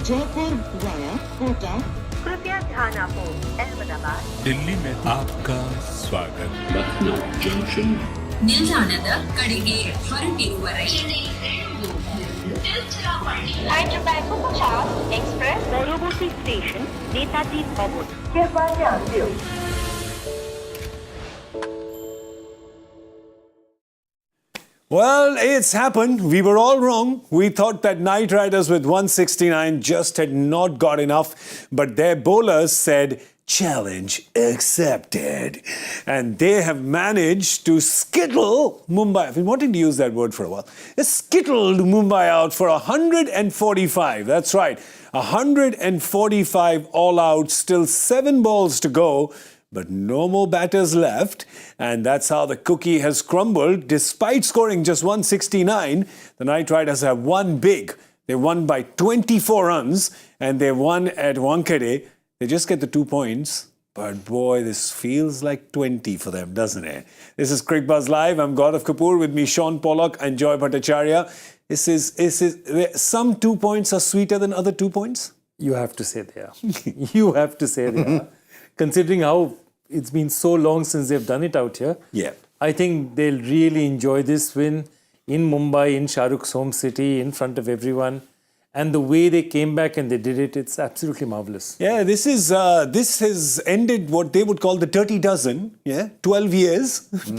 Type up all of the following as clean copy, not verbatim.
Jaipur via Kota कृपया ध्यान आपो अहमदाबाद दिल्ली में आपका स्वागत Lucknow Junction. ನಿಲ್ದಾಣದ ಕಡೆಗೆ ಹೊರಟಿರುವವರೆಗೆ Hyderabad Bhattacharjya Express পরবর্তী স্টেশন নেতাজি ভবন कृपया ध्यान दियो Well, it's happened. We were all wrong. We thought that Knight Riders with 169 just had not got enough, but their bowlers said, challenge accepted. And they have managed to skittle Mumbai. I've been wanting to use that word for a while. They skittled Mumbai out for 145. That's right. 145 all out, still 7 balls to go. But no more batters left, and that's how the cookie has crumbled. Despite scoring just 169, the Knight Riders have won big. They won by 24 runs, and they won at Wankhede. They just get the 2 points, but boy, this feels like 20 for them, doesn't it? This is Cricbuzz Live. I'm Gaurav Kapur. With me, Shaun Pollock and Bhattacharjya. This is some 2 points are sweeter than other 2 points? You have to say they are. You have to say they are. Considering how it's been so long since they've done it out here, Yeah. I think they'll really enjoy this win in Mumbai, in Shah Rukh's home city, in front of everyone. And the way they came back and they did it, it's absolutely marvellous. Yeah, this has ended what they would call the dirty dozen. Yeah, 12 years,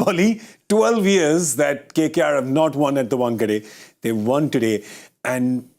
Polly, 12 years that KKR have not won at the Wankhede. They've won today, and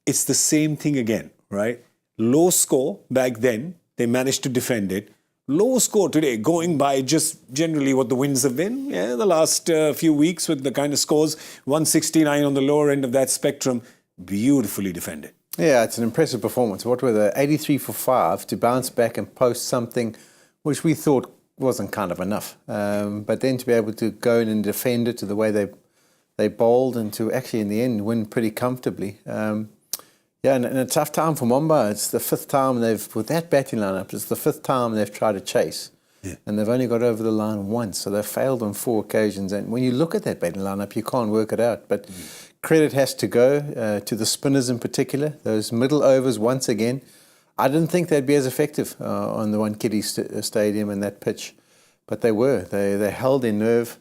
it's the same thing again, right? Low score back then, they managed to defend it. Low score today, going by just generally what the wins have been. Yeah, the last few weeks with the kind of scores, 169 on the lower end of that spectrum, beautifully defended. Yeah, it's an impressive performance. What were the 83 for 5 to bounce back and post something which we thought wasn't kind of enough. But then to be able to go in and defend it to the way they bowled and to actually in the end win pretty comfortably. Yeah, and a tough time for Mumbai. It's the 5th time with that batting lineup, it's the 5th time they've tried to chase. Yeah. And they've only got over the line once, so they've failed on 4 occasions. And when you look at that batting lineup, you can't work it out. But credit has to go to the spinners in particular. Those middle overs, once again, I didn't think they'd be as effective on the Wankhede stadium and that pitch. But they were. They held their nerve.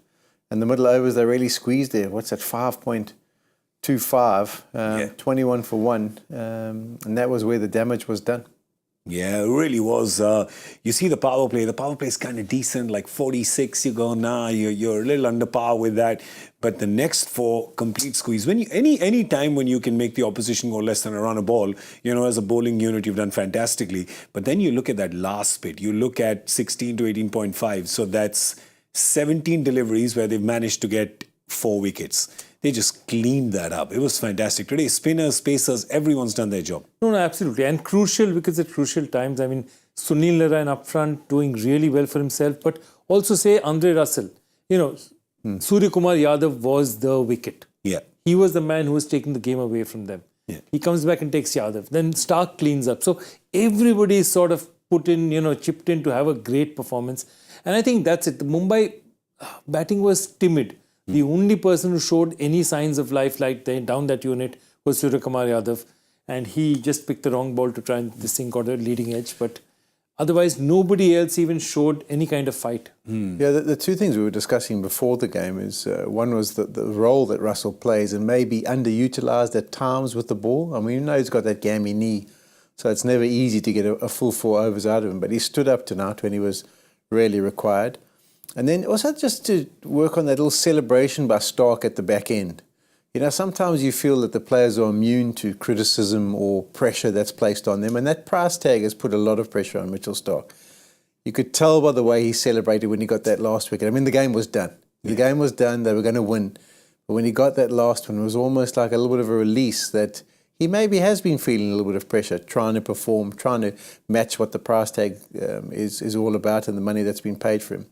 And the middle overs, they really squeezed there. What's that, 5.25, 21 for 1. And that was where the damage was done. Yeah, it really was. You see the power play. The power play is kind of decent, like 46. You go, nah, you're a little under par with that. But the next 4, complete squeeze. When any time when you can make the opposition go less than a run a ball, as a bowling unit, you've done fantastically. But then you look at that last bit. You look at 16 to 18.5. So that's 17 deliveries where they've managed to get 4 wickets. They just cleaned that up. It was fantastic. Today, spinners, pacers, everyone's done their job. No, absolutely. And crucial because at crucial times, I mean, Sunil Narine up front doing really well for himself, but also say Andre Russell. Surya Kumar Yadav was the wicket. Yeah. He was the man who was taking the game away from them. Yeah. He comes back and takes Yadav. Then Starc cleans up. So everybody is sort of put in, chipped in to have a great performance. And I think that's it. The Mumbai batting was timid. The only person who showed any signs of life down that unit was Surya Kumar Yadav. And he just picked the wrong ball to try and this thing got a leading edge. But otherwise, nobody else even showed any kind of fight. Yeah, the 2 things we were discussing before the game is one was the role that Russell plays and maybe underutilised at times with the ball. I mean, he's got that gammy knee, so it's never easy to get a full 4 overs out of him. But he stood up tonight when he was really required. And then also just to work on that little celebration by Starc at the back end. Sometimes you feel that the players are immune to criticism or pressure that's placed on them, and that price tag has put a lot of pressure on Mitchell Starc. You could tell by the way he celebrated when he got that last wicket. I mean, the game was done. The game was done. They were going to win. But when he got that last one, it was almost like a little bit of a release that he maybe has been feeling a little bit of pressure, trying to perform, trying to match what the price tag is all about and the money that's been paid for him.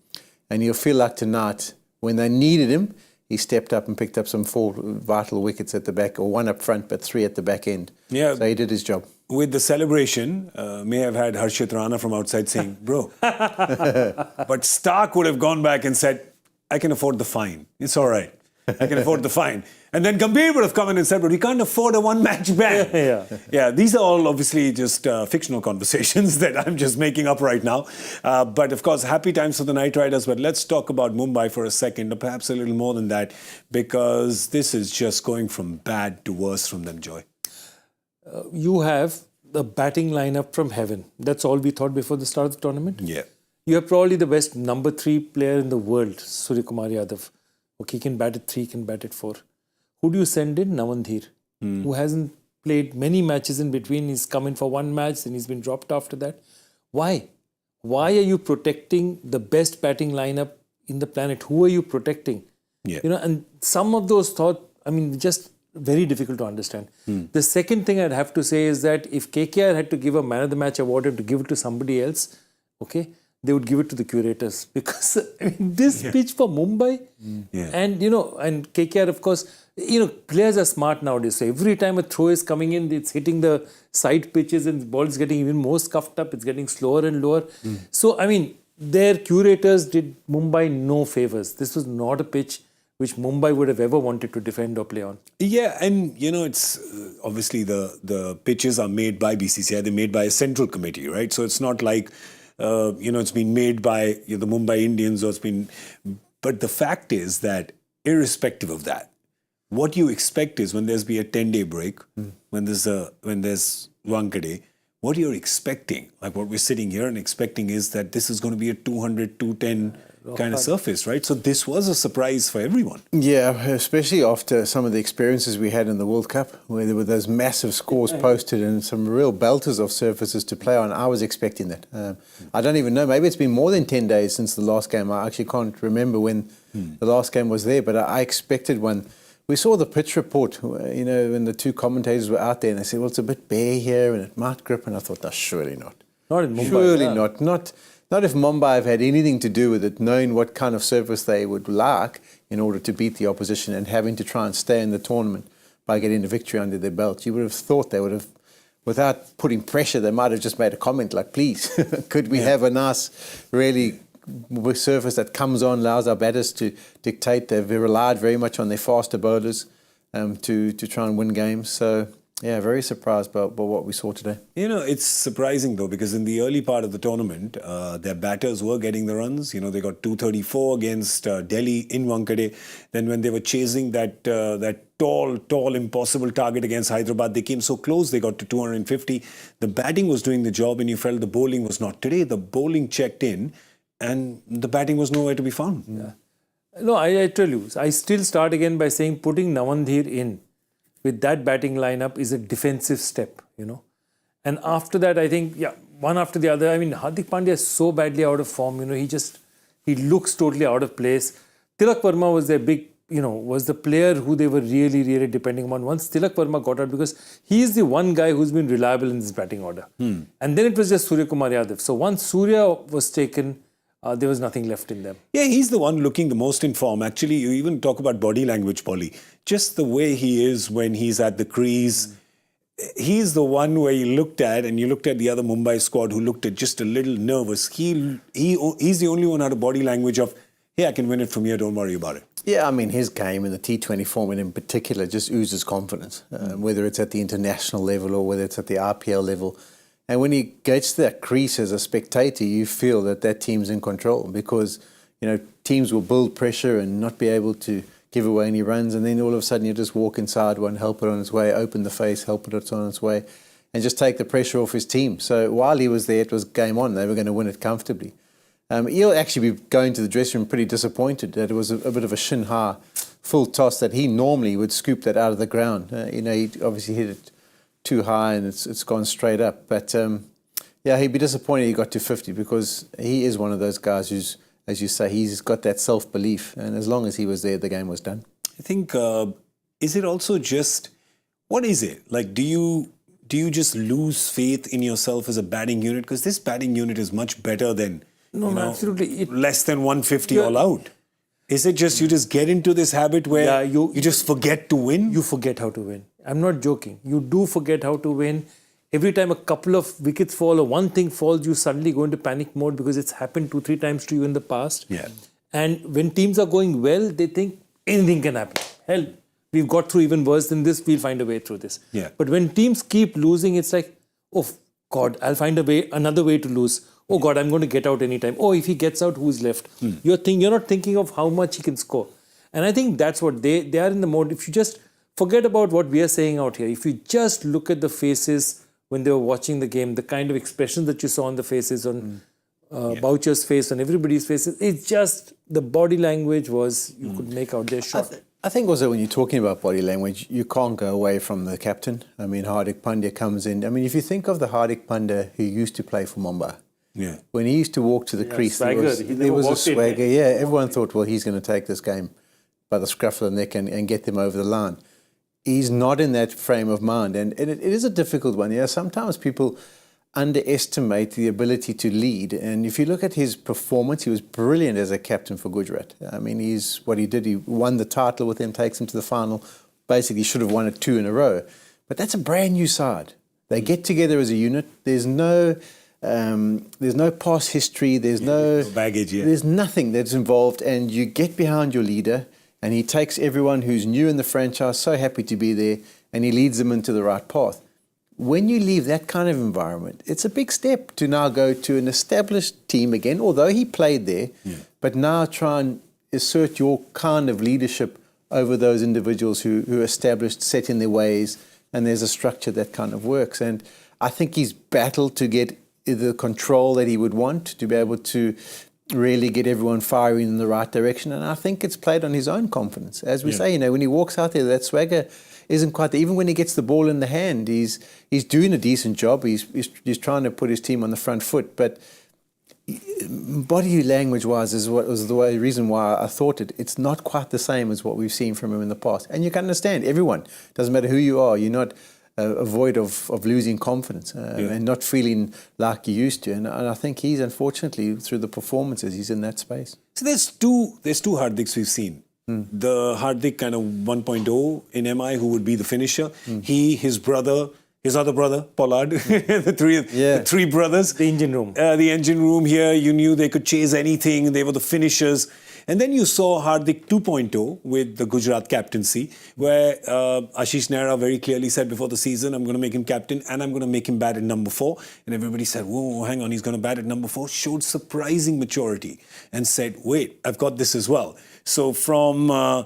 And you'll feel like tonight, when they needed him, he stepped up and picked up some 4 vital wickets at the back, or 1 up front, but 3 at the back end. Yeah. So he did his job. With the celebration, may have had Harshit Rana from outside saying, bro. But Starc would have gone back and said, I can afford the fine. It's all right. I can afford the fine. And then Gambhir would have come in and said, but we can't afford a one-match ban. Yeah, these are all obviously just fictional conversations that I'm just making up right now. But of course, happy times for the Knight Riders. But let's talk about Mumbai for a second, or perhaps a little more than that, because this is just going from bad to worse from them, Joy. You have the batting lineup from heaven. That's all we thought before the start of the tournament. Yeah. You have probably the best number 3 player in the world, Suryakumar Yadav. Okay, he can bat at 3, can bat at 4. Who do you send in? Nawandhir, who hasn't played many matches in between. He's come in for one match, then he's been dropped after that. Why? Why are you protecting the best batting lineup in the planet? Who are you protecting? Yeah. And some of those thoughts, just very difficult to understand. The second thing I'd have to say is that if KKR had to give a man of the match award and to give it to somebody else, okay, they would give it to the curators, because this pitch for Mumbai and and KKR, of course, players are smart nowadays. So every time a throw is coming in, it's hitting the side pitches and the ball is getting even more scuffed up. It's getting slower and lower. So their curators did Mumbai no favors. This was not a pitch which Mumbai would have ever wanted to defend or play on. Yeah, and it's obviously the pitches are made by BCCI. They're made by a central committee, right? So it's not like it's been made by the Mumbai Indians, or it's been. But the fact is that irrespective of that, what you expect is when there's be a 10-day break, when there's Wankhede, what you're expecting, like what we're sitting here and expecting, is that this is going to be a 200, 210 kind of surface, right? So this was a surprise for everyone. Yeah, especially after some of the experiences we had in the World Cup, where there were those massive scores posted and some real belters of surfaces to play on. I was expecting that. I don't even know, maybe it's been more than 10 days since the last game. I actually can't remember when the last game was there, but I expected one. We saw the pitch report, when the two commentators were out there, and they said, well, it's a bit bare here and it might grip, and I thought, no, surely not. Not in Mumbai. Surely not. Not if Mumbai have had anything to do with it, knowing what kind of surface they would like in order to beat the opposition and having to try and stay in the tournament by getting the victory under their belt. You would have thought they would have, without putting pressure, they might have just made a comment like, please, could we have a nice, really surface that comes on, allows our batters to dictate. They've relied very much on their faster bowlers to try and win games. So, yeah, very surprised by what we saw today. It's surprising though, because in the early part of the tournament, their batters were getting the runs. They got 234 against Delhi in Wankhede. Then when they were chasing that tall, impossible target against Hyderabad, they came so close, they got to 250. The batting was doing the job and you felt the bowling was not. Today, the bowling checked in and the batting was nowhere to be found. Yeah. No, I tell you, I still start again by saying putting Nawandhir in with that batting lineup is a defensive step, And after that, I think, one after the other. Hardik Pandya is so badly out of form, he looks totally out of place. Tilak Verma was their big, was the player who they were really, really depending on. Once Tilak Verma got out, because he is the one guy who's been reliable in this batting order. And then it was just Suryakumar Yadav. So once Surya was taken, there was nothing left in them. Yeah, he's the one looking the most in form. Actually, you even talk about body language, Polly. Just the way he is when he's at the crease. He's the one where you looked at the other Mumbai squad who looked at just a little nervous. He's the only one who had a body language of, hey, I can win it from here, don't worry about it. Yeah, his game in the T20 format in particular just oozes confidence, whether it's at the international level or whether it's at the RPL level. And when he gets to that crease as a spectator, you feel that team's in control, because, teams will build pressure and not be able to give away any runs, and then all of a sudden you just walk inside one, help it on its way, open the face, help it on its way, and just take the pressure off his team. So while he was there, it was game on. They were going to win it comfortably. He'll actually be going to the dressing room pretty disappointed that it was a bit of a shin high full toss that he normally would scoop that out of the ground. He obviously hit it too high and it's gone straight up. But he'd be disappointed he got to 50, because he is one of those guys who's, as you say, he's got that self-belief. And as long as he was there, the game was done. I think, is it also just, what is it? Like, do you just lose faith in yourself as a batting unit? Because this batting unit is much better than, absolutely. Less than 150 all out. Is it just, you just get into this habit where you just forget to win? You forget how to win. I'm not joking. You do forget how to win. Every time a couple of wickets fall or one thing falls, you suddenly go into panic mode, because it's happened 2-3 times to you in the past. Yeah. And when teams are going well, they think anything can happen. Hell, we've got through even worse than this, we'll find a way through this. Yeah. But when teams keep losing, it's like, oh God, I'll find another way to lose. Oh God, I'm going to get out anytime. Oh, if he gets out, who's left? You're not thinking of how much he can score. And I think that's what they are in the mode. If you just forget about what we are saying out here, if you just look at the faces when they were watching the game, the kind of expression that you saw on the faces, on Boucher's face, on everybody's faces, it's just the body language was, you could make out their shot. I think also when you're talking about body language, you can't go away from the captain. I mean, Hardik Pandya comes in. I mean, if you think of the Hardik Pandya who used to play for Mumbai, when he used to walk to the crease, there was a swagger. Everyone thought, well, he's going to take this game by the scruff of the neck and get them over the line. He's not in that frame of mind. And it is a difficult one. Yeah, sometimes people underestimate the ability to lead. And if you look at his performance, he was brilliant as a captain for Gujarat. I mean, what he did, he won the title with them, takes them to the final. Basically, should have won it 2 in a row. But that's a brand new side. They get together as a unit. There's no past history. There's no baggage. There's nothing that's involved. And you get behind your leader, and he takes everyone who's new in the franchise, so happy to be there, and he leads them into the right path. When you leave that kind of environment, it's a big step to now go to an established team again, although he played there, but now try and assert your kind of leadership over those individuals who are established, set in their ways, and there's a structure that kind of works. And I think he's battled to get the control that he would want, to be able to really get everyone firing in the right direction. And I think it's played on his own confidence. As we say, when he walks out there, that swagger isn't quite there. Even when he gets the ball in the hand, he's doing a decent job. He's trying to put his team on the front foot. But body language-wise is what was the reason why I thought it's not quite the same as what we've seen from him in the past. And you can understand, everyone, doesn't matter who you are, you're not avoid of losing confidence and not feeling like you used to. And I think he's, unfortunately, through the performances, he's in that space. So there's two Hardiks we've seen. The Hardik kind of 1.0 in MI, who would be the finisher. He, his brother, his other brother, Pollard, the three brothers. The engine room. The engine room here, you knew they could chase anything. They were the finishers. And then you saw Hardik 2.0 with the Gujarat captaincy, where Ashish Nehra very clearly said before the season, I'm going to make him captain and I'm going to make him bat at number 4. And everybody said, whoa, hang on, he's going to bat at number 4. Showed surprising maturity and said, wait, I've got this as well. So from, that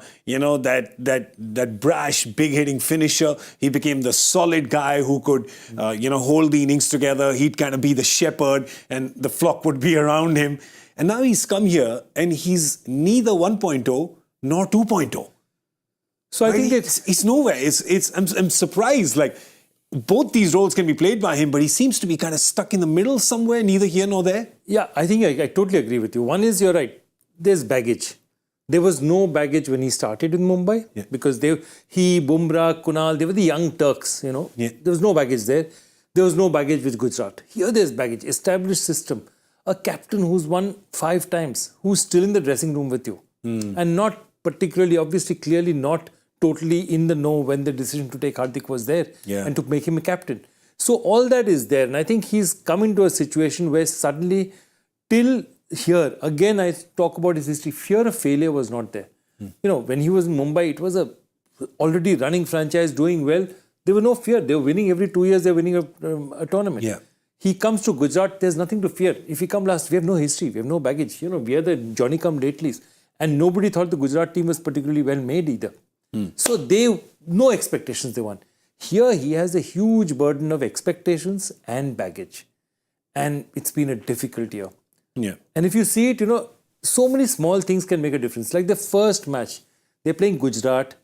brash, big-hitting finisher, he became the solid guy who could, hold the innings together. He'd kind of be the shepherd and the flock would be around him. And now he's come here and he's neither 1.0 nor 2.0. So I think it's nowhere. I'm surprised. Like, both these roles can be played by him, but he seems to be kind of stuck in the middle somewhere, neither here nor there. Yeah, I think I totally agree with you. One is, you're right, there's baggage. There was no baggage when he started in Mumbai because he, Bumrah, Kunal, they were the young Turks, There was no baggage there. There was no baggage with Gujarat. Here there's baggage, established system. A captain who's won 5 times, who's still in the dressing room with you. And not particularly, obviously, clearly not totally in the know when the decision to take Hardik was there and to make him a captain. So all that is there. And I think he's come into a situation where suddenly, till here, again, I talk about his history, fear of failure was not there. When he was in Mumbai, it was a already running franchise, doing well. There was no fear. They were winning every 2 years, they were winning a tournament. He comes to Gujarat, there's nothing to fear. If he come last, we have no history, we have no baggage. We are the Johnny-come-latelys. And nobody thought the Gujarat team was particularly well made either. So no expectations they won. Here he has a huge burden of expectations and baggage. And it's been a difficult year. And if you see it, so many small things can make a difference. Like the first match, they're playing Gujarat.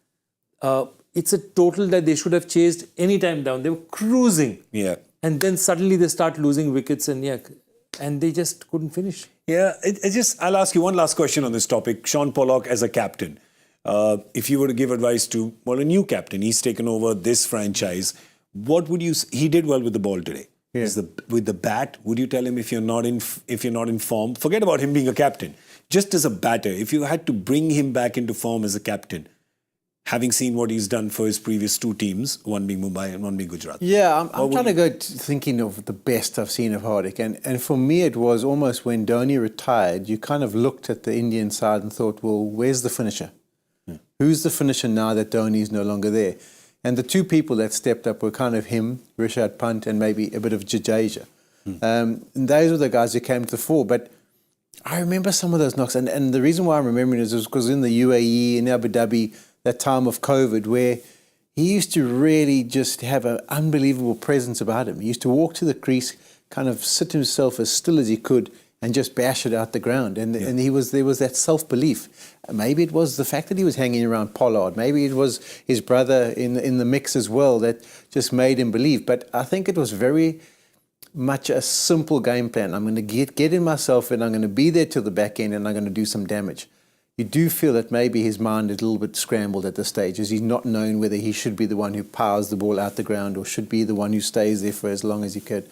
It's a total that they should have chased any time down. They were cruising. And then suddenly they start losing wickets and they just couldn't finish. I'll ask you one last question on this topic. Shaun Pollock as a captain. If you were to give advice to, a new captain, he's taken over this franchise. What would you say? He did well with the ball today. With the bat, would you tell him if you're not in form? Forget about him being a captain. Just as a batter, if you had to bring him back into form as a captain, having seen what he's done for his previous 2 teams, one being Mumbai and one being Gujarat. I'm trying to go thinking of the best I've seen of Hardik. And for me, it was almost when Dhoni retired, you kind of looked at the Indian side and thought, well, where's the finisher? who's the finisher now that Dhoni's no longer there? And the two people that stepped up were kind of him, Rishabh Pant, and maybe a bit of Jadeja. And those were the guys who came to the fore. But I remember some of those knocks. And the reason why I'm remembering is because in the UAE, in Abu Dhabi, that time of COVID, where he used to really just have an unbelievable presence about him. He used to walk to the crease, kind of sit himself as still as he could, and just bash it out the ground. And there was that self-belief. Maybe it was the fact that he was hanging around Pollard. Maybe it was his brother in the mix as well that just made him believe. But I think it was very much a simple game plan. I'm going to get in myself and I'm going to be there till the back end and I'm going to do some damage. You do feel that maybe his mind is a little bit scrambled at this stage, as he's not knowing whether he should be the one who powers the ball out the ground or should be the one who stays there for as long as he could.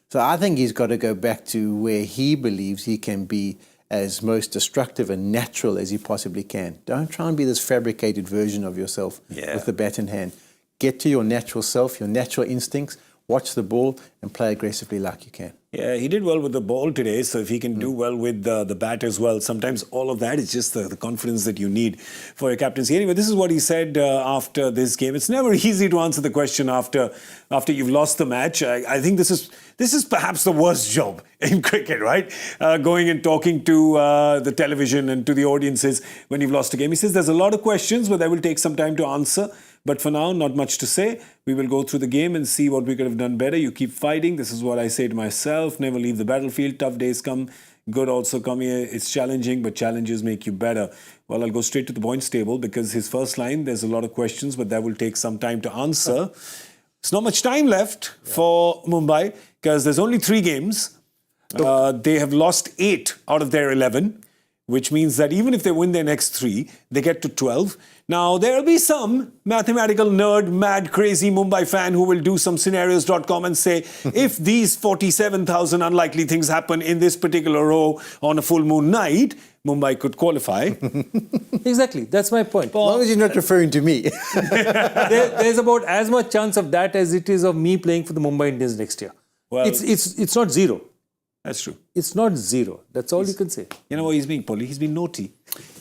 So I think he's got to go back to where he believes he can be as most destructive and natural as he possibly can. Don't try and be this fabricated version of yourself with the bat in hand. Get to your natural self, your natural instincts, watch the ball and play aggressively like you can. Yeah, he did well with the ball today, so if he can do well with the bat as well, sometimes all of that is just the confidence that you need for your captaincy. Anyway, this is what he said after this game. It's never easy to answer the question after you've lost the match. I think this is perhaps the worst job in cricket, right? Going and talking to the television and to the audiences when you've lost a game. He says there's a lot of questions, but that will take some time to answer. But for now, not much to say. We will go through the game and see what we could have done better. You keep fighting. This is what I say to myself. Never leave the battlefield. Tough days come. Good also come here. It's challenging, but challenges make you better. Well, I'll go straight to the points table because his first line, there's a lot of questions, but that will take some time to answer. There's not much time left for Mumbai because there's only 3 games. They have lost 8 out of their 11, which means that even if they win their next 3, they get to 12. Now, there will be some mathematical nerd, mad, crazy Mumbai fan who will do some scenarios.com and say, if these 47,000 unlikely things happen in this particular row on a full moon night, Mumbai could qualify. Exactly. That's my point. As long as you're not referring to me. There's about as much chance of that as it is of me playing for the Mumbai Indians next year. Well, it's not 0. That's true. It's not 0. That's all you can say. You know what he's being, Polly? He's been naughty.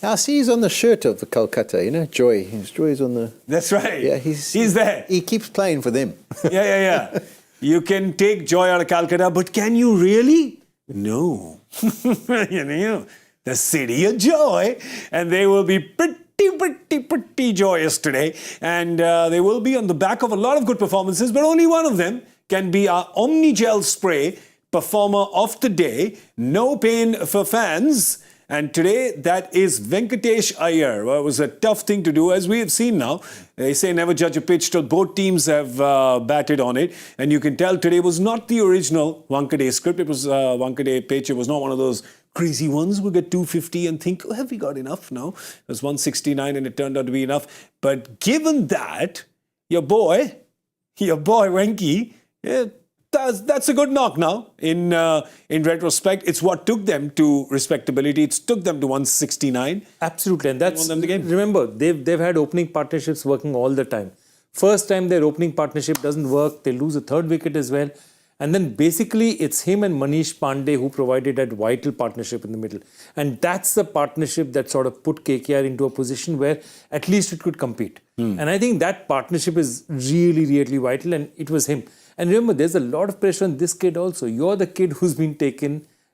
I see he's on the shirt of the Kolkata, you know, Joy. Joy's on the... That's right. Yeah, he's there. He keeps playing for them. Yeah. You can take Joy out of Calcutta, but can you really? No. You know, the city of joy. And they will be pretty joyous today. And they will be on the back of a lot of good performances, but only one of them can be our Omni-Gel Spray Performer of the Day. No pain for fans. And today, that is Venkatesh Ayer. Well, it was a tough thing to do, as we have seen now. They say never judge a pitch till both teams have batted on it. And you can tell today was not the original Wankhede script. It was Wankhede pitch. It was not one of those crazy ones who get 250 and think, oh, have we got enough? No, it was 169 and it turned out to be enough. But given that, your boy Wankhede, that's a good knock now. In retrospect, it's what took them to respectability. It took them to 169. Absolutely, and that's them the game. Remember, they've had opening partnerships working all the time. First time their opening partnership doesn't work, they lose a 3rd wicket as well. And then basically it's him and Manish Pandey who provided that vital partnership in the middle. And that's the partnership that sort of put KKR into a position where at least it could compete. And I think that partnership is really, really vital, and it was him. And remember, there's a lot of pressure on this kid also. You're the kid who's been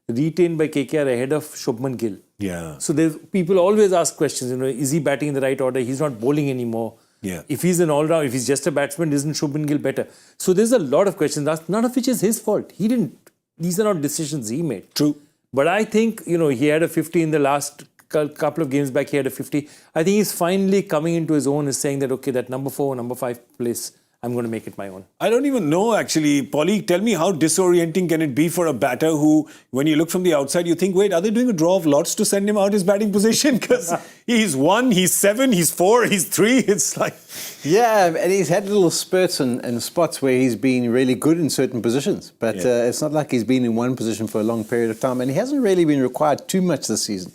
retained by KKR ahead of Shubman Gill. Yeah. So people always ask questions, is he batting in the right order? He's not bowling anymore. Yeah. If he's an all-round, if he's just a batsman, isn't Shubman Gill better? So there's a lot of questions asked, none of which is his fault. These are not decisions he made. True. But I think, he had a 50 in the last couple of games back, he had a 50. I think he's finally coming into his own, is saying that, okay, that number 4, number 5 place, I'm going to make it my own. I don't even know, actually. Polly, tell me how disorienting can it be for a batter who, when you look from the outside, you think, wait, are they doing a draw of lots to send him out his batting position? Because he's 1, he's 7, he's 4, he's 3. It's like... Yeah, and he's had little spurts and spots where he's been really good in certain positions. But it's not like he's been in one position for a long period of time. And he hasn't really been required too much this season,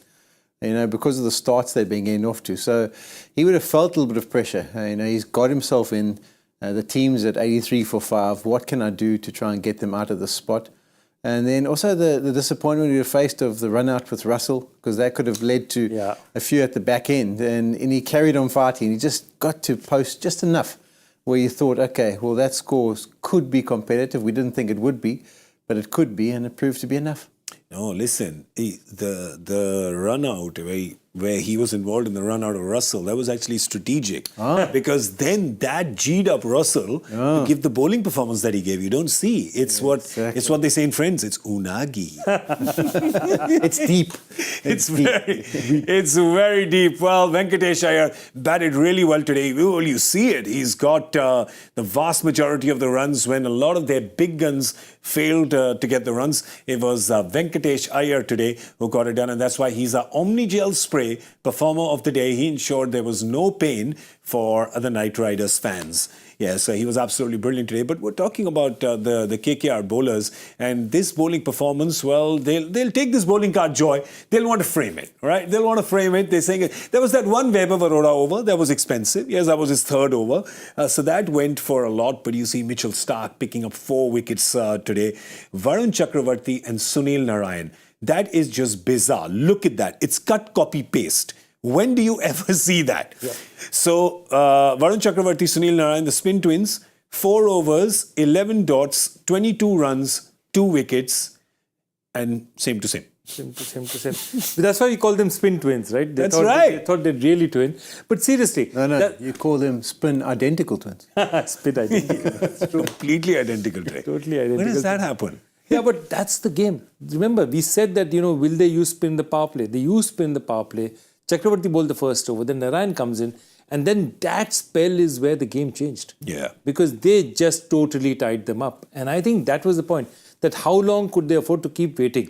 because of the starts they've been getting off to. So he would have felt a little bit of pressure. He's got himself in... the team's at 83 for 5. What can I do to try and get them out of this spot? And then also the disappointment we were faced of the run out with Russell, because that could have led to a few at the back end. And he carried on fighting. He just got to post just enough where you thought, okay, well, that score could be competitive. We didn't think it would be, but it could be, and it proved to be enough. No, listen, the run out where he was involved in the run out of Russell, that was actually strategic. Because then that G'd up Russell to give the bowling performance that he gave. You don't see. It's what they say in Friends. It's unagi. It's deep. It's very deep. Well, Venkatesh Ayer batted really well today. Well, you see it. He's got the vast majority of the runs when a lot of their big guns failed to get the runs. It was Venkatesh Ayer today who got it done, and that's why he's our Omnigel Spray performer of the day. He ensured there was no pain for the Knight Riders fans. Yeah, so he was absolutely brilliant today. But we're talking about the KKR bowlers, and this bowling performance, well, they'll take this bowling card joy. They'll want to frame it, right? They'll want to frame it. They're saying there was that one Weber Varora over that was expensive. Yes, that was his third over. So that went for a lot. But you see Mitchell Starc picking up 4 wickets today. Varun Chakravarti and Sunil Narayan. That is just bizarre. Look at that. It's cut, copy, paste. When do you ever see that? Yeah. So, Varun Chakravarti, Sunil Narayan, the spin twins, 4 overs, 11 dots, 22 runs, 2 wickets, and same to same. Same to same. That's why we call them spin twins, right? They right. They thought they'd really twin. But seriously. No, you call them spin identical twins. Spin identical. That's true. Completely identical. Totally identical. When does that happen? Yeah, but that's the game. Remember, we said that, will they use spin in the power play? They use spin in the power play. Chakravarti bowled the first over, then Narayan comes in, and then that spell is where the game changed. Yeah. Because they just totally tied them up. And I think that was the point, that how long could they afford to keep waiting?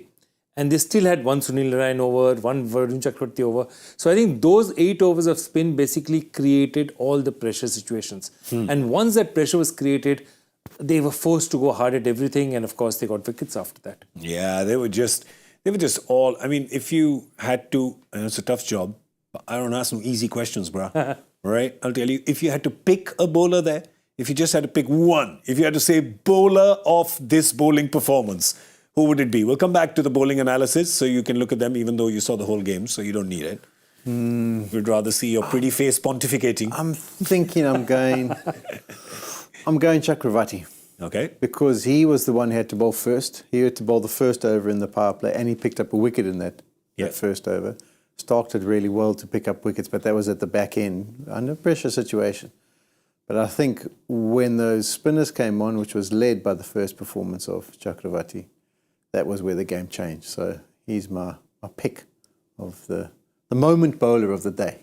And they still had one Sunil Narayan over, one Varun Chakravarti over. So I think those 8 overs of spin basically created all the pressure situations. And once that pressure was created, they were forced to go hard at everything, and of course they got wickets after that. Yeah, they were just all, I mean, if you had to, and it's a tough job, I don't ask no easy questions, bruh. Right? I'll tell you, if you had to pick a bowler there, if you just had to pick one, if you had to say bowler of this bowling performance, who would it be? We'll come back to the bowling analysis so you can look at them even though you saw the whole game, so you don't need it. We'd rather see your pretty face pontificating. I'm thinking I'm going Chakravarti. Okay. Because he was the one who had to bowl first. He had to bowl the first over in the power play, and he picked up a wicket in that first over. Starc did really well to pick up wickets, but that was at the back end, under pressure situation. But I think when those spinners came on, which was led by the first performance of Chakravarti, that was where the game changed. So he's my pick of the moment bowler of the day.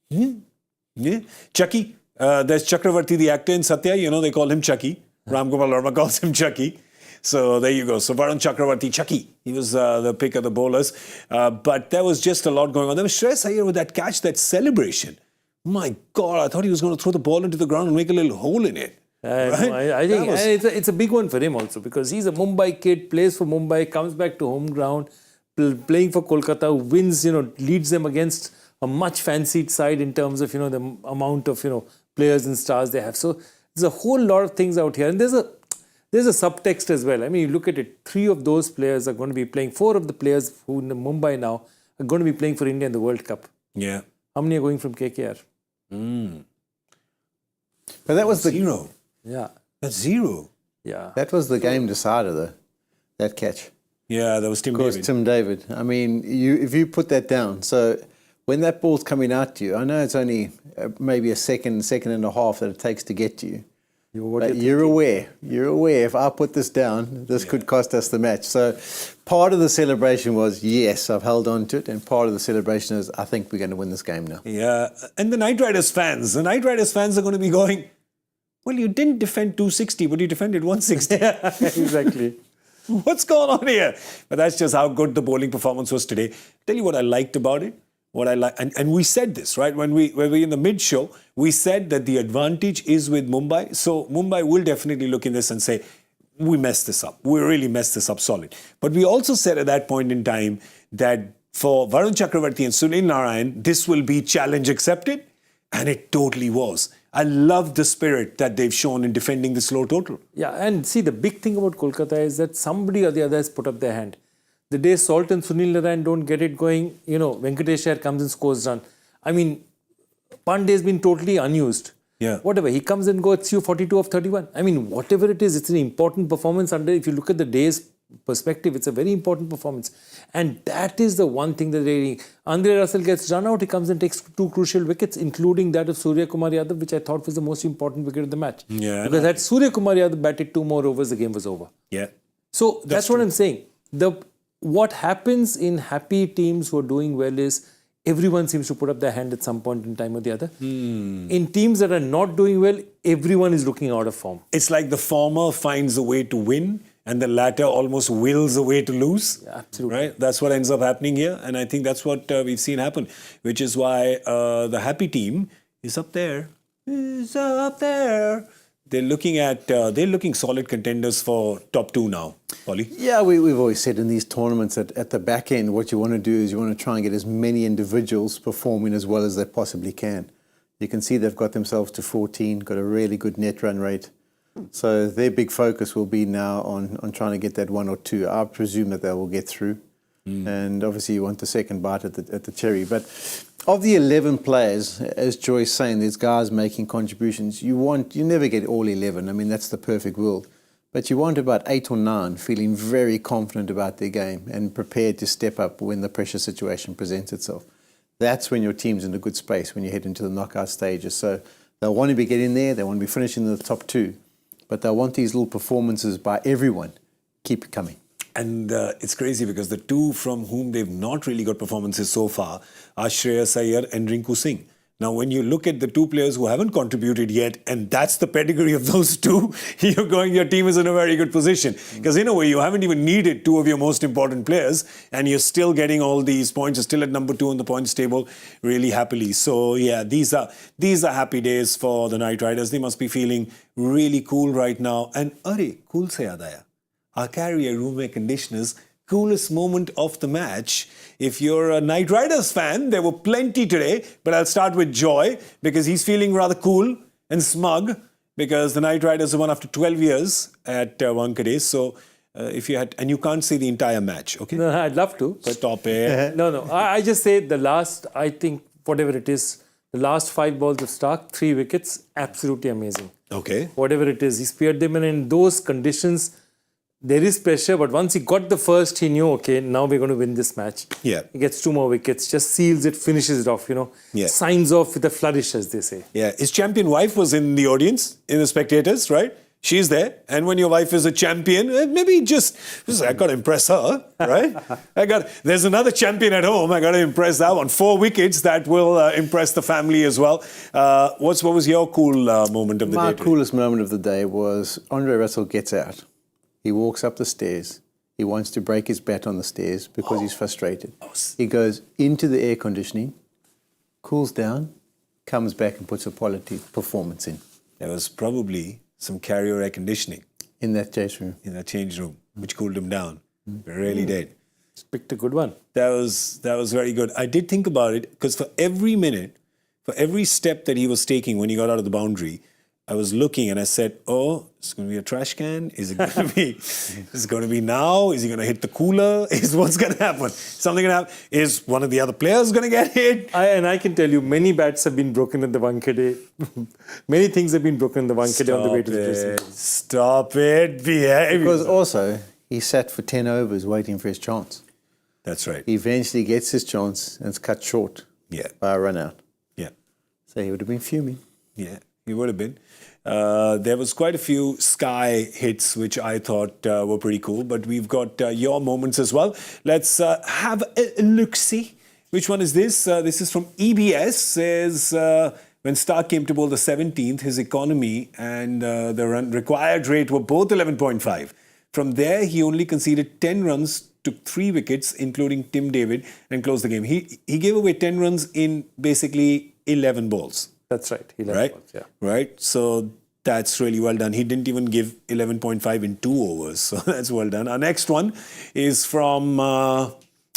Yeah. Chucky. There's Chakravarti, the actor in Satya. They call him Chucky. Ram Gopal Verma calls him Chucky. So there you go. So Varun Chakravarti, Chucky. He was the pick of the bowlers. But there was just a lot going on. There was Shreyas Iyer with that catch, that celebration. My God, I thought he was going to throw the ball into the ground and make a little hole in it. Right? I think it's a big one for him also, because he's a Mumbai kid, plays for Mumbai, comes back to home ground, playing for Kolkata, wins, leads them against a much fancied side in terms of, the amount of, players and stars they have. So there's a whole lot of things out here. And there's a subtext as well. I mean, you look at it, 3 of those players are going to be playing, 4 of the players who in Mumbai now are going to be playing for India in the World Cup. Yeah. How many are going from KKR? But that was zero. Yeah. That's 0. Yeah. That was the game decider, though, that catch. Yeah, that was Tim David. Of course, Tim David. I mean, if you put that down, so when that ball's coming out to you, I know it's only maybe a second and a half that it takes to get to you. But you're aware, if I put this down, this could cost us the match. So part of the celebration was, yes, I've held on to it. And part of the celebration is, I think we're going to win this game now. Yeah. And the Knight Riders fans are going to be going, well, you didn't defend 260, but you defended 160. Exactly. What's going on here? But that's just how good the bowling performance was today. Tell you what I liked about it. And we said this, right? When we were in the mid-show, we said that the advantage is with Mumbai. So Mumbai will definitely look in this and say, we messed this up. We really messed this up solid. But we also said at that point in time that for Varun Chakravarti and Sunil Narayan, this will be challenge accepted. And it totally was. I love the spirit that they've shown in defending this low total. Yeah, and see, the big thing about Kolkata is that somebody or the other has put up their hand. The day Salt and Sunil Narayan don't get it going, Venkatesh Ayer comes and scores run. I mean, Pandya has been totally unused. Yeah. Whatever, he comes and goes you 42 of 31. I mean, whatever it is, it's an important performance. If you look at the day's perspective, it's a very important performance. And that is the one thing that Andre Russell gets run out, he comes and takes 2 crucial wickets, including that of Surya Kumar Yadav, which I thought was the most important wicket of the match. Yeah, because had Surya Kumar Yadav batted 2 more overs, the game was over. Yeah. So that's what I'm saying. What happens in happy teams who are doing well is everyone seems to put up their hand at some point in time or the other. In teams that are not doing well, everyone is looking out of form. It's like the former finds a way to win and the latter almost wills a way to lose. Yeah, absolutely. Right? That's what ends up happening here. And I think that's what we've seen happen, which is why the happy team is up there. Is up there. They're looking solid contenders for top 2 now, Polly. Yeah, we've always said in these tournaments that at the back end, what you want to do is you want to try and get as many individuals performing as well as they possibly can. You can see they've got themselves to 14, got a really good net run rate. So their big focus will be now on trying to get that 1 or 2. I presume that they will get through. And obviously you want the second bite at the cherry. But of the 11 players, as Joy's saying, there's guys making contributions. You never get all 11. I mean, that's the perfect world. But you want about 8 or 9 feeling very confident about their game and prepared to step up when the pressure situation presents itself. That's when your team's in a good space, when you head into the knockout stages. So they'll want to be getting there. They want to be finishing in the top 2. But they'll want these little performances by everyone. Keep coming. And it's crazy because the 2 from whom they've not really got performances so far are Shreyas Iyer and Rinku Singh. Now, when you look at the 2 players who haven't contributed yet, and that's the pedigree of those 2, your team is in a very good position. Because in a way, you haven't even needed 2 of your most important players, and you're still getting all these points. You're still at number 2 on the points table really happily. So, yeah, these are happy days for the Knight Riders. They must be feeling really cool right now. And, cool se yaad aaya. Our carrier room air conditioners, coolest moment of the match. If you're a Knight Riders fan, there were plenty today, but I'll start with Joy because he's feeling rather cool and smug because the Knight Riders have won after 12 years at Wankhede. So if you had, and you can't see the entire match, okay? No, I'd love to. But Stop it. No. I just say the last, I think, whatever it is, the last 5 balls of Starc, 3 wickets, absolutely amazing. Okay. Whatever it is, he speared them, and in those conditions, there is pressure, but once he got the first, he knew, okay, now we're going to win this match. Yeah. He gets 2 more wickets, just seals it, finishes it off, Yeah. Signs off with a flourish, as they say. Yeah. His champion wife was in the audience, in the spectators, right? She's there. And when your wife is a champion, maybe just I got to impress her, right? There's another champion at home. I got to impress that one. 4 wickets, that will impress the family as well. What was your cool moment of the day? My coolest moment of the day was Andre Russell gets out. He walks up the stairs. He wants to break his bat on the stairs because he's frustrated. He goes into the air conditioning, cools down, comes back and puts a quality performance in. There was probably some carrier air conditioning. In that change room. In that change room, which cooled him down. It really did. Picked a good one. That was very good. I did think about it because for every minute, for every step that he was taking when he got out of the boundary, I was looking and I said, oh, it's going to be a trash can? Is it going to be? Is it going to be now? Is he going to hit the cooler? What's going to happen? Something going to happen? Is one of the other players going to get hit? I can tell you, many bats have been broken at the Wankhede. Many things have been broken in the Wankhede on the way to the dressing room. Stop it. Behave. Because also, he sat for 10 overs waiting for his chance. That's right. He eventually gets his chance and it's cut short by a run out. Yeah. So he would have been fuming. Yeah, he would have been. There was quite a few Sky hits which I thought were pretty cool, but we've got your moments as well. Let's have a look-see. Which one is this? This is from EBS. Says when Starc came to bowl the 17th, his economy and the run required rate were both 11.5. From there, he only conceded 10 runs, took 3 wickets, including Tim David, and closed the game. He gave away 10 runs in basically 11 balls. That's right. Right? Balls, yeah. Right? So that's really well done. He didn't even give 11.5 in 2 overs. So that's well done. Our next one is from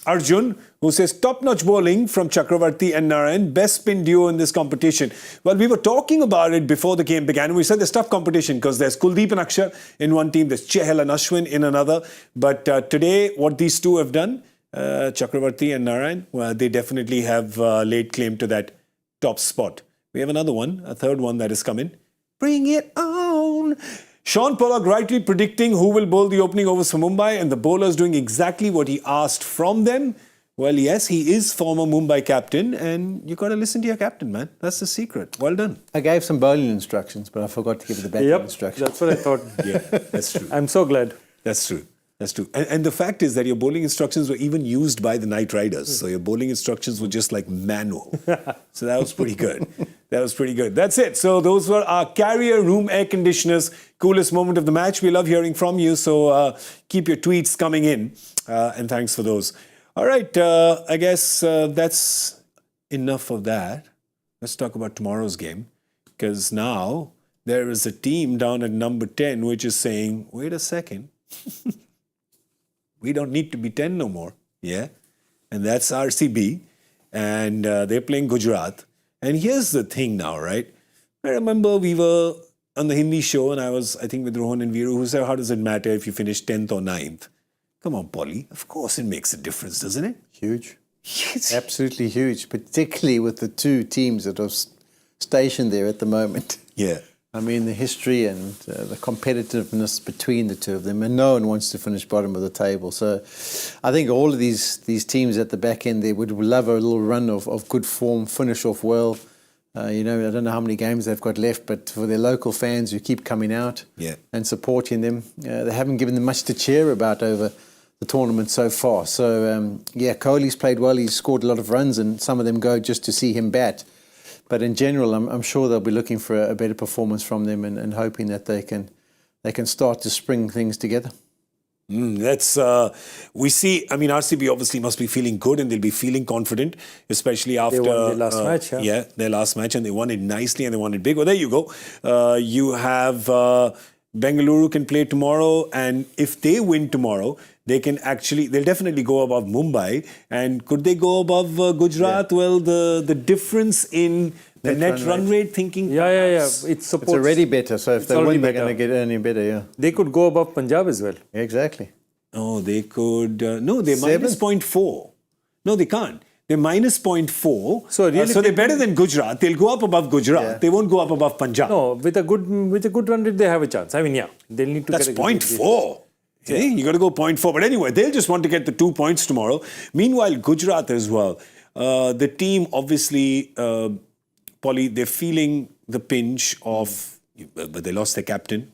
Arjun, who says top-notch bowling from Chakravarti and Narayan, best spin duo in this competition. Well, we were talking about it before the game began. We said there's tough competition because there's Kuldeep and Akshar in one team, there's Chahal and Ashwin in another. But today, what these two have done, Chakravarti and Narayan, well, they definitely have laid claim to that top spot. We have another one, a third one that has come in. Bring it on! Shaun Pollock rightly predicting who will bowl the opening overs for Mumbai, and the bowlers doing exactly what he asked from them. Well, yes, he is former Mumbai captain, and you got to listen to your captain, man. That's the secret. Well done. I gave some bowling instructions, but I forgot to give the batting instructions. That's what I thought. Yeah, that's true. I'm so glad. That's true. That's true. And the fact is that your bowling instructions were even used by the Knight Riders. So your bowling instructions were just like manual. So that was pretty good. That was pretty good. That's it. So those were our carrier room air conditioners. Coolest moment of the match. We love hearing from you. So keep your tweets coming in. And thanks for those. All right. I guess that's enough of that. Let's talk about tomorrow's game. Because now there is a team down at number 10 which is saying, wait a second. We don't need to be 10 no more. Yeah. And that's RCB. And they're playing Gujarat. And here's the thing now, right? I remember we were on the Hindi show and I was, I think, with Rohan and Viru, who said, how does it matter if you finish 10th or 9th? Come on, Polly. Of course it makes a difference, doesn't it? Huge. Absolutely huge, particularly with the two teams that are stationed there at the moment. Yeah. I mean, the history and the competitiveness between the two of them, and no one wants to finish bottom of the table. So I think all of these teams at the back end, they would love a little run of good form, finish off well. I don't know how many games they've got left, but for their local fans who keep coming out and supporting them, they haven't given them much to cheer about over the tournament so far. So, Kohli's played well. He's scored a lot of runs, and some of them go just to see him bat. But in general, I'm sure they'll be looking for a better performance from them and hoping that they can start to spring things together. We see, I mean, RCB obviously must be feeling good and they'll be feeling confident, especially after They won their last match, yeah, their last match, and they won it nicely and they won it big. Well, there you go. You have Bengaluru can play tomorrow, and if they win tomorrow, they'll definitely go above Mumbai. And could they go above Gujarat? Yeah. Well, the difference in the net run rate thinking... Yeah. It's already better. So if they win, they're going to get any better, yeah. They could go above Punjab as well. Exactly. Oh, they could... no, they're minus 0.4. No, they can't. They're minus 0.4. So they're better than Gujarat. They'll go up above Gujarat. Yeah. They won't go up above Punjab. No, with a good run rate, they have a chance. I mean, yeah. They'll need to That's 0.4. Okay, you got to go 0.4. But anyway, they'll just want to get the 2 points tomorrow. Meanwhile, Gujarat as well. The team, obviously, Polly, they're feeling the pinch of... But they lost their captain.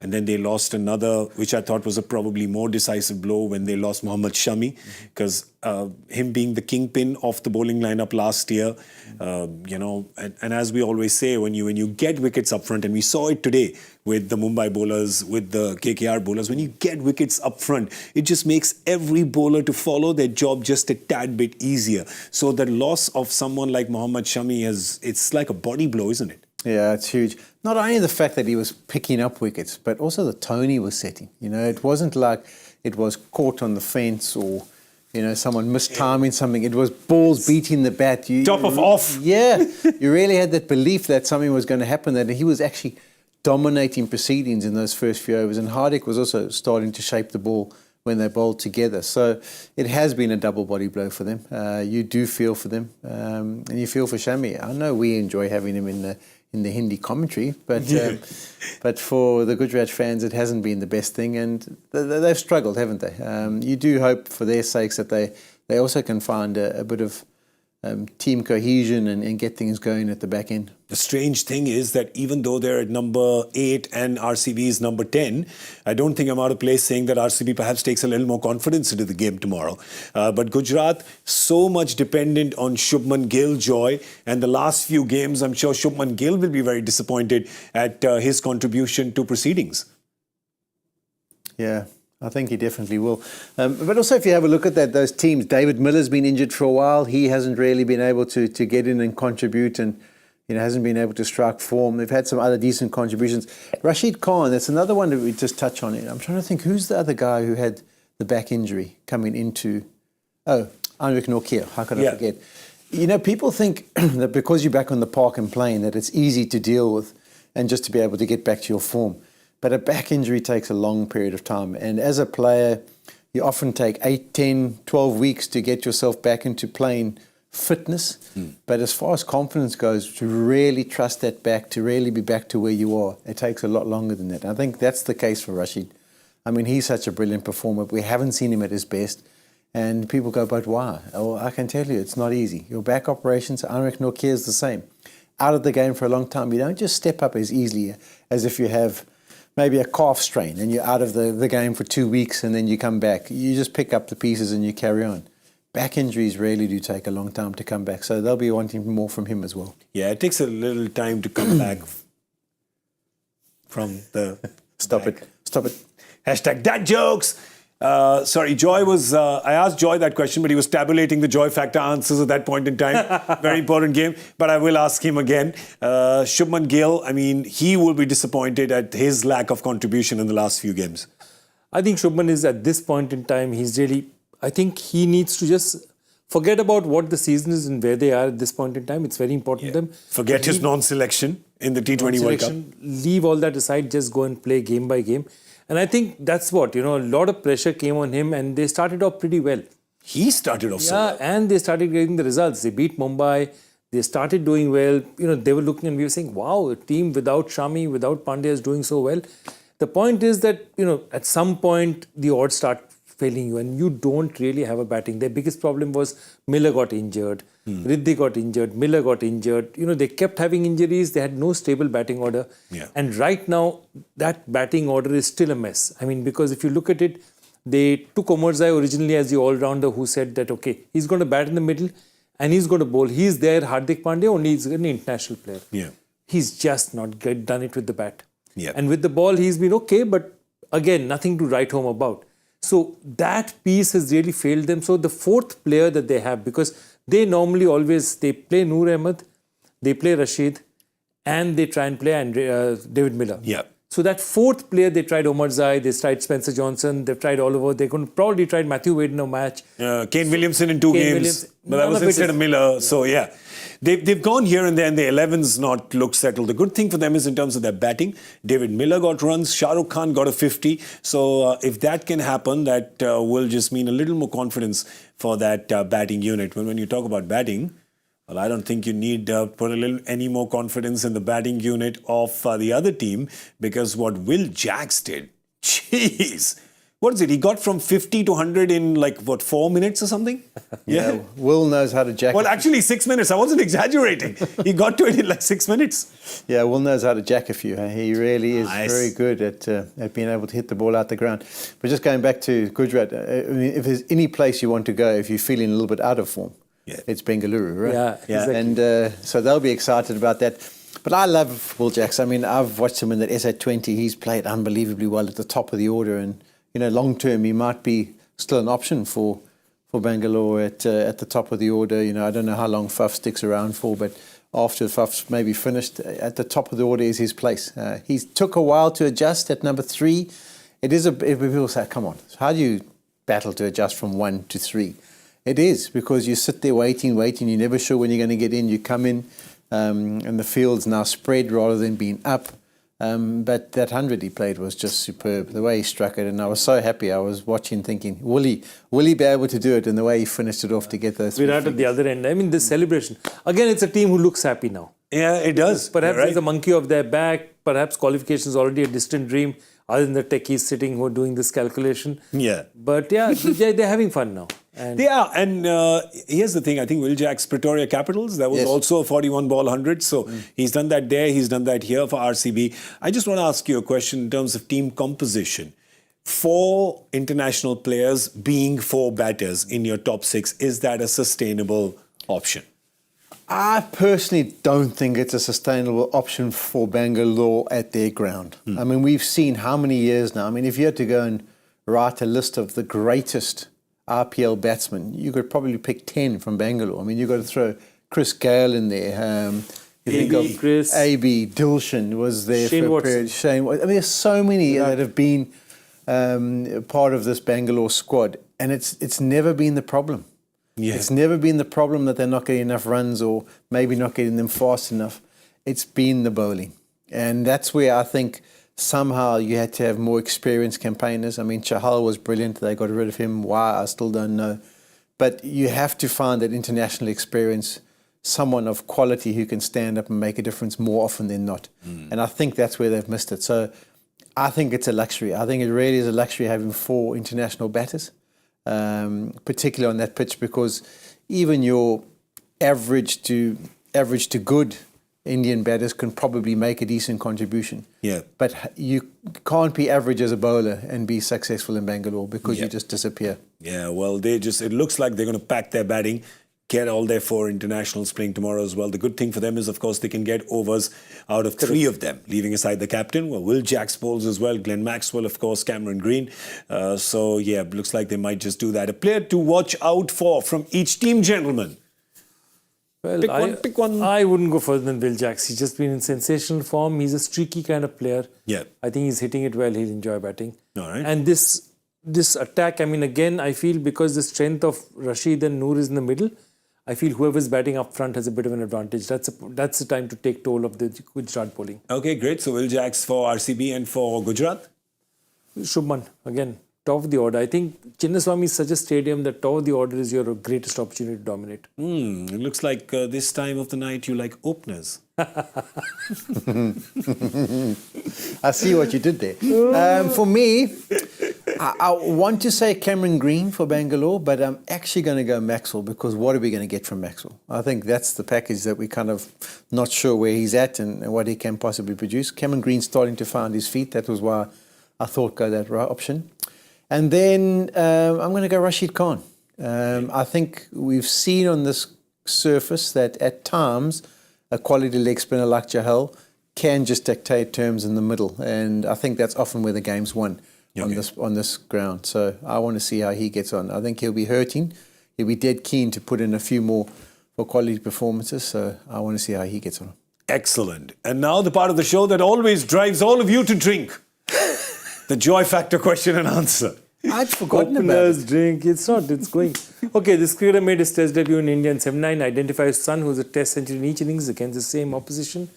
And then they lost another, which I thought was a probably more decisive blow when they lost Mohammad Shami. Because him being the kingpin of the bowling lineup last year, and as we always say, when you get wickets up front, and we saw it today with the Mumbai bowlers, with the KKR bowlers, when you get wickets up front, it just makes every bowler to follow their job just a tad bit easier. So the loss of someone like Mohammad Shami, it's like a body blow, isn't it? Yeah, it's huge. Not only the fact that he was picking up wickets, but also the tone he was setting. It wasn't like it was caught on the fence or, someone mistiming something. It was balls beating the bat. Top of off. Yeah. You really had that belief that something was going to happen, that he was actually dominating proceedings in those first few overs. And Hardik was also starting to shape the ball when they bowled together. So it has been a double body blow for them. You do feel for them. And you feel for Shami. I know we enjoy having him in the Hindi commentary, but for the Gujarat fans, it hasn't been the best thing, and they've struggled, haven't they? You do hope for their sakes that they also can find a bit of team cohesion and get things going at the back end. The strange thing is that even though they're at number 8 and RCB is number 10, I don't think I'm out of place saying that RCB perhaps takes a little more confidence into the game tomorrow. But Gujarat, so much dependent on Shubman Gill, Joy, and the last few games, I'm sure Shubman Gill will be very disappointed at his contribution to proceedings. Yeah. I think he definitely will. But also, if you have a look at those teams, David Miller's been injured for a while. He hasn't really been able to get in and contribute, and hasn't been able to strike form. They've had some other decent contributions. Rashid Khan, that's another one that we just touch on. I'm trying to think, who's the other guy who had the back injury coming into... Oh, Anrik Nortje, how could I forget? You know, people think that because you're back on the park and playing that it's easy to deal with and just to be able to get back to your form. But a back injury takes a long period of time. And as a player, you often take 8, 10, 12 weeks to get yourself back into playing fitness. But as far as confidence goes, to really trust that back, to really be back to where you are, it takes a lot longer than that. And I think that's the case for Rashid. I mean, he's such a brilliant performer. We haven't seen him at his best. And people go, but why? Oh, I can tell you, it's not easy. Your back operations, Anrik Nortje is the same. Out of the game for a long time, you don't just step up as easily as if you have maybe a calf strain and you're out of the game for 2 weeks and then you come back. You just pick up the pieces and you carry on. Back injuries really do take a long time to come back, so they'll be wanting more from him as well. Yeah, it takes a little time to come back from the... Stop it. Hashtag dad jokes. Sorry, Joy was... I asked Joy that question, but he was tabulating the Joy Factor answers at that point in time. Very important game. But I will ask him again. Shubman Gill, I mean, he will be disappointed at his lack of contribution in the last few games. I think Shubman is at this point in time, he's really... I think he needs to just forget about what the season is and where they are at this point in time. It's very important to them. Forget his non-selection in the T20 World Cup. Leave all that aside, just go and play game by game. And I think that's what, a lot of pressure came on him and they started off pretty well. He started off so well. And they started getting the results. They beat Mumbai. They started doing well. They were looking and we were saying, wow, a team without Shami, without Pandya is doing so well. The point is that, at some point, the odds start failing you and you don't really have a batting. Their biggest problem was Miller got injured, Riddhi got injured, Miller got injured. They kept having injuries. They had no stable batting order. Yeah. And right now, that batting order is still a mess. I mean, because if you look at it, they took Omarzai originally as the all-rounder who said that, okay, he's going to bat in the middle and he's going to bowl. He's there, Hardik Pandya, only he's an international player. Yeah. He's just not done it with the bat. Yeah. And with the ball, he's been okay, but again, nothing to write home about. So that piece has really failed them. So the fourth player that they have, because they normally they play Noor Ahmed, they play Rashid, and they try and play David Miller. Yeah. So that fourth player, they tried Omarzai, they tried Spencer Johnson, they've tried all over. They're going to probably try Matthew Wade in a match. Kane Williamson in 2 games. But that was instead of Miller. So yeah. They've gone here and there and the 11's not looked settled. The good thing for them is in terms of their batting. David Miller got runs. Shah Rukh Khan got a 50. So if that can happen, that will just mean a little more confidence for that batting unit. When you talk about batting, well, I don't think you need put any more confidence in the batting unit of the other team because what Will Jacks did, jeez. What is it? He got from 50 to 100 in 4 minutes or something? Yeah. Will knows how to jack. Well, actually 6 minutes. I wasn't exaggerating. He got to it in 6 minutes. Yeah, Will knows how to jack a few. He really is very good at being able to hit the ball out the ground. But just going back to Gujarat, if there's any place you want to go if you're feeling a little bit out of form, it's Bengaluru, right? Yeah. Exactly. And so they'll be excited about that. But I love Will Jacks. I mean, I've watched him in that SA20. He's played unbelievably well at the top of the order and long term, he might be still an option for Bangalore at the top of the order. I don't know how long Faf sticks around for, but after Faf's maybe finished, at the top of the order is his place. He took a while to adjust at number 3. It is people say, come on, how do you battle to adjust from 1 to 3? It is, because you sit there waiting, you're never sure when you're going to get in. You come in, and the field's now spread rather than being up. But that 100 he played was just superb, the way he struck it, and I was so happy. I was watching thinking, will he be able to do it? And the way he finished it off to get those Virat at the other end. I mean, this celebration. Again, it's a team who looks happy now. Yeah, it does. Perhaps there's a monkey off their back. Perhaps qualification is already a distant dream, other than the techies sitting who are doing this calculation. Yeah. But yeah, they're having fun now. And here's the thing. I think Will Jacks, Pretoria Capitals, that was also a 41-ball 100. So he's done that there. He's done that here for RCB. I just want to ask you a question in terms of team composition. 4 international players being 4 batters in your top 6, is that a sustainable option? I personally don't think it's a sustainable option for Bangalore at their ground. I mean, we've seen how many years now. I mean, if you had to go and write a list of the greatest RPL batsmen, you could probably pick 10 from Bangalore. I mean, you've got to throw Chris Gale in there. You think of Chris, AB, Dilshan was there Shane for a Watson. period. Shane Watson. I mean, there's so many that have been part of this Bangalore squad, and it's never been the problem. Yeah. It's never been the problem that they're not getting enough runs or maybe not getting them fast enough. It's been the bowling. And that's where I think somehow you had to have more experienced campaigners. I mean, Chahal was brilliant. They got rid of him. Why, I still don't know. But you have to find that international experience, someone of quality who can stand up and make a difference more often than not. And I think that's where they've missed it. So I think it's a luxury. I think it really is a luxury having 4 international batters, particularly on that pitch, because even your average to good Indian batters can probably make a decent contribution. Yeah. But you can't be average as a bowler and be successful in Bangalore because you just disappear. Yeah, well, it looks like they're going to pack their batting, get all their 4 internationals playing tomorrow as well. The good thing for them is, of course, they can get overs out of 3 of them, leaving aside the captain. Well, Will Jacks bowls as well, Glenn Maxwell, of course, Cameron Green. So, yeah, looks like they might just do that. A player to watch out for from each team, gentlemen. Well, Pick one. I wouldn't go further than Will Jacks. He's just been in sensational form. He's a streaky kind of player. Yeah. I think he's hitting it well. He'll enjoy batting. All right. And this attack, I mean, again, I feel because the strength of Rashid and Noor is in the middle, I feel whoever's batting up front has a bit of an advantage. That's the time to take toll of the Gujarat bowling. Okay, great. So Will Jacks for RCB and for Gujarat? Shubman, again, top of the order. I think Chinnaswamy is such a stadium that top of the order is your greatest opportunity to dominate. It looks like this time of the night you like openers. I see what you did there. For me, I want to say Cameron Green for Bangalore, but I'm actually going to go Maxwell because what are we going to get from Maxwell? I think that's the package that we're kind of not sure where he's at and what he can possibly produce. Cameron Green's starting to find his feet. That was why I thought go that option. And then I'm going to go Rashid Khan. I think we've seen on this surface that at times a quality leg spinner like Chahal can just dictate terms in the middle. And I think that's often where the game's won on this ground. So I want to see how he gets on. I think he'll be hurting. He'll be dead keen to put in a few more for quality performances. So I want to see how he gets on. Excellent. And now the part of the show that always drives all of you to drink. The joy factor question and answer. I'd forgotten Openers, about it. drink. It's not. It's going. Okay, this cricketer made his test debut in India in 79. Identifies his son, who was a test century in each innings against the same opposition.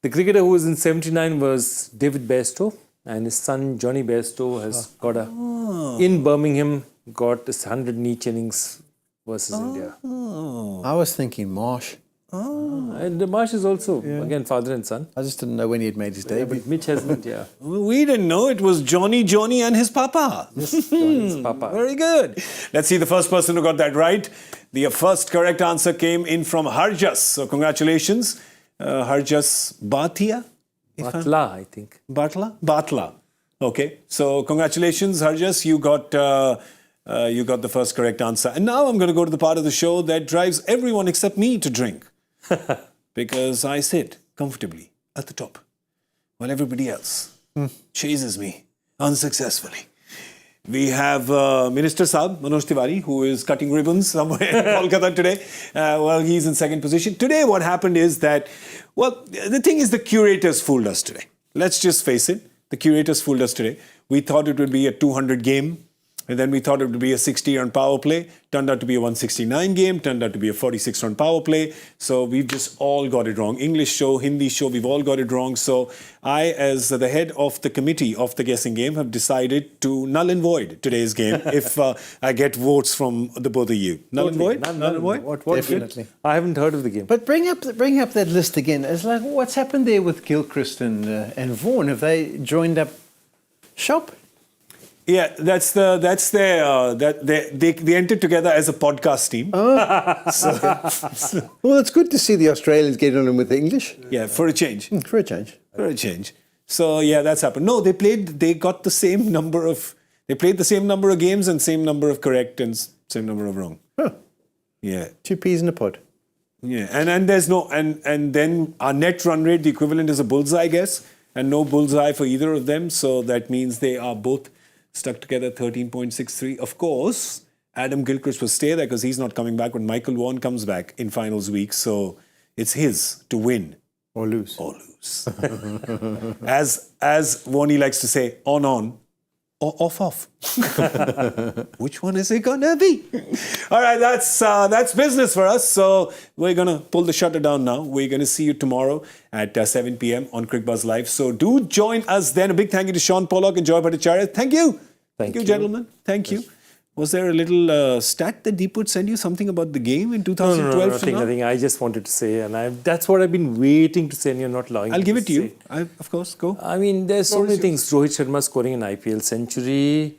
The cricketer who was in 79 was David Bairstow, and his son Johnny Bairstow has got in Birmingham, got 100 in each innings versus India. I was thinking Marsh. And the Marsh is also, again, father and son. I just didn't know when he had made his debut. But Mitch hasn't, We didn't know it was Johnny and his papa. Johnny's papa. Very good. Let's see the first person who got that right. The first correct answer came in from Harjas. So congratulations. Harjas Bhatia? Batla, I think. Batla. Okay. So congratulations, Harjas. You got the first correct answer. And now I'm going to go to the part of the show that drives everyone except me to drink. Because I sit comfortably at the top while everybody else chases me unsuccessfully. We have Minister Saab, Manoj Tiwari, who is cutting ribbons somewhere in Kolkata today. He's in second position. Today what happened is that, the thing is the curators fooled us today. Let's just face it. The curators fooled us today. We thought it would be a 200 game. And then we thought it would be a 60-run power play. Turned out to be a 169 game. Turned out to be a 46-run power play. So we've just all got it wrong. English show, Hindi show, we've all got it wrong. So I, as the head of the committee of the guessing game, have decided to null and void today's game if I get votes from the both of you. Null and void? Null and void? What Definitely. I haven't heard of the game. But bring up that list again. It's like, what's happened there with Gilchrist and Vaughan? Have they joined up shop? Yeah, they entered together as a podcast team. Well, it's good to see the Australians getting on with the English. Yeah, for a change. For a change. For a change. So yeah, that's happened. No, they played the same number of games and same number of correct and same number of wrong. Huh. Yeah. 2 peas in a pod. Yeah. And there's no and then our net run rate, the equivalent is a bullseye, I guess, and no bullseye for either of them. So that means they are both stuck together 13.63. Of course, Adam Gilchrist will stay there because he's not coming back when Michael Vaughan comes back in finals week. So it's his to win. Or lose. Or lose. As Warney likes to say, on, or off? Which one is it gonna be? All right, that's business for us. So we're gonna pull the shutter down now. We're gonna see you tomorrow at 7 p.m. on Cricbuzz Live. So do join us then. A big thank you to Shaun Pollock and Joy Bhattacharjya. Thank you. Thank you, gentlemen. Thank you. Was there a little stat that Deep would send you? Something about the game in 2012? No, nothing. I just wanted to say, and that's what I've been waiting to say, and you're not allowing I'll me give it to you. say. Of course, go. I mean, there's so many things. Rohit Sharma scoring an IPL century.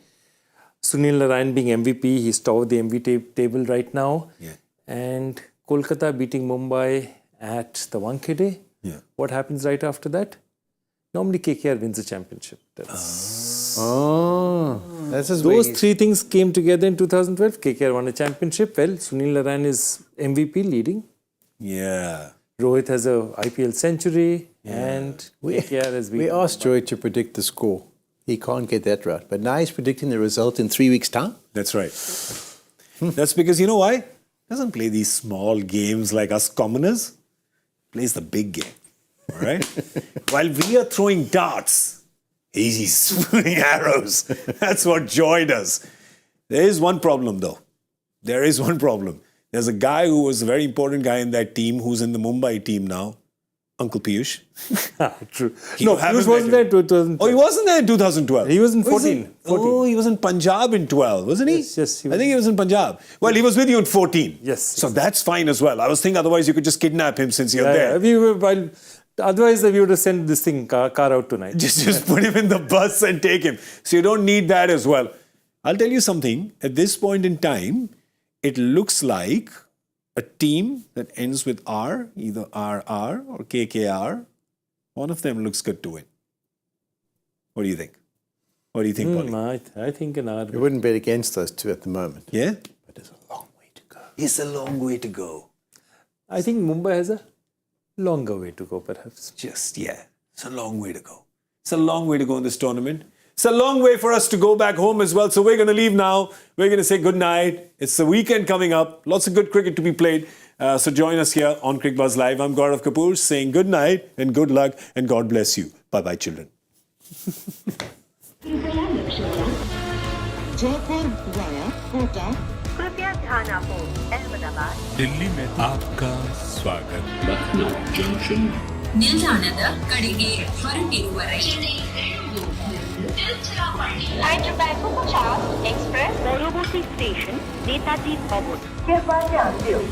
Sunil Narine being MVP. He's top of the MVP table right now. Yeah. And Kolkata beating Mumbai at the Wankhede. Yeah. What happens right after that? Normally KKR wins the championship. That's his Those way. three things came together in 2012. KKR won a championship. Well, Sunil Narine is MVP leading. Yeah. Rohit has a IPL century. And KKR has We beaten. asked Joy to predict the score. He can't get that right. But now he's predicting the result in 3 weeks' time. That's right. That's because, you know why? He doesn't play these small games like us commoners. He plays the big game. All right? While we are throwing darts, he's throwing arrows. That's what Joy does. There is one problem, though. There is one problem. There's a guy who was a very important guy in that team who's in the Mumbai team now. Uncle Piyush. True. You No, haven't Piyush wasn't met there him. in 2012. Oh, he wasn't there in 2012. He was in Oh, 14. Oh, he was in Punjab in 12, wasn't he? Yes, he was. I think he was in Punjab. Well, he was with you in 14. Yes, So exactly. that's fine as well. I was thinking otherwise you could just kidnap him since you're there. Otherwise, we would have sent this car out tonight. Just put him in the bus and take him. So you don't need that as well. I'll tell you something. At this point in time, it looks like a team that ends with R, either RR or KKR. One of them looks good to win. What do you think? What do you think, Polly? I think an hour. We wouldn't bet against those two at the moment. Yeah? But there's a long way to go. It's a long way to go. I think Mumbai has a longer way to go, perhaps. It's a long way to go. It's a long way to go in this tournament. It's a long way for us to go back home as well. So we're going to leave now. We're going to say good night. It's the weekend coming up. Lots of good cricket to be played. So join us here on Cricbuzz Live. I'm Gaurav Kapur saying good night and good luck and God bless you. Bye-bye, children. Jaipur via Kota. कृपया ध्यान आपको अहमदाबाद दिल्ली में आपका स्वागत ನಿಲ್ದಾಣದ ಕಡೆಗೆ ಹೊರಟಿರುವವರೆಗೆ Hyderabad Bhattacharjya Express পরবর্তী station Netaji ভবন। कृपया ध्यान दें